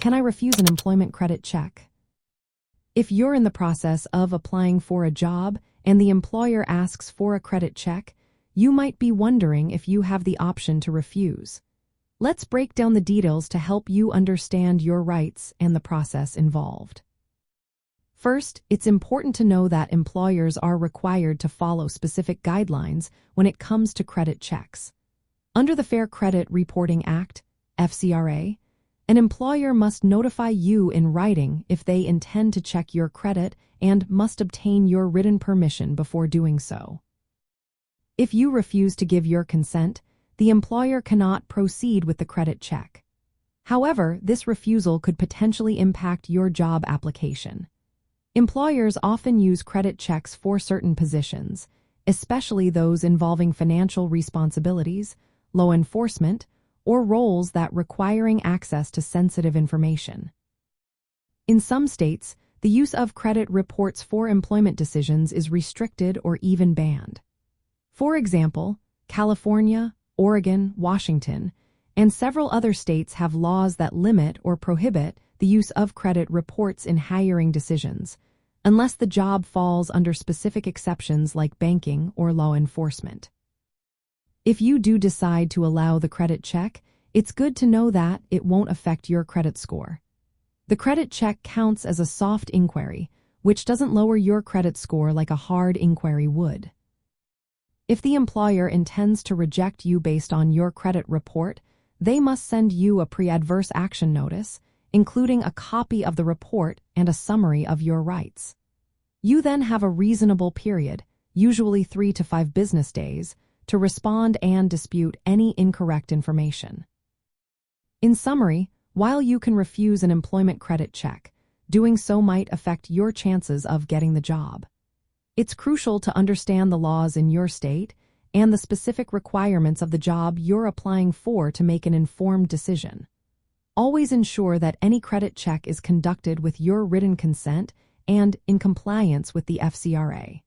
Can I refuse an employment credit check? If you're in the process of applying for a job and the employer asks for a credit check, you might be wondering if you have the option to refuse. Let's break down the details to help you understand your rights and the process involved. First, it's important to know that employers are required to follow specific guidelines when it comes to credit checks. Under the Fair Credit Reporting Act, FCRA, an employer must notify you in writing if they intend to check your credit and must obtain your written permission before doing so. If you refuse to give your consent, the employer cannot proceed with the credit check. However, this refusal could potentially impact your job application. Employers often use credit checks for certain positions, especially those involving financial responsibilities, law enforcement, or roles that requiring access to sensitive information. In some states, the use of credit reports for employment decisions is restricted or even banned. For example, California, Oregon, Washington, and several other states have laws that limit or prohibit the use of credit reports in hiring decisions, unless the job falls under specific exceptions like banking or law enforcement. If you do decide to allow the credit check, it's good to know that it won't affect your credit score. The credit check counts as a soft inquiry, which doesn't lower your credit score like a hard inquiry would. If the employer intends to reject you based on your credit report, they must send you a pre-adverse action notice, including a copy of the report and a summary of your rights. You then have a reasonable period, usually 3 to 5 business days, to respond and dispute any incorrect information. In summary, while you can refuse an employment credit check, doing so might affect your chances of getting the job. It's crucial to understand the laws in your state and the specific requirements of the job you're applying for to make an informed decision. Always ensure that any credit check is conducted with your written consent and in compliance with the FCRA.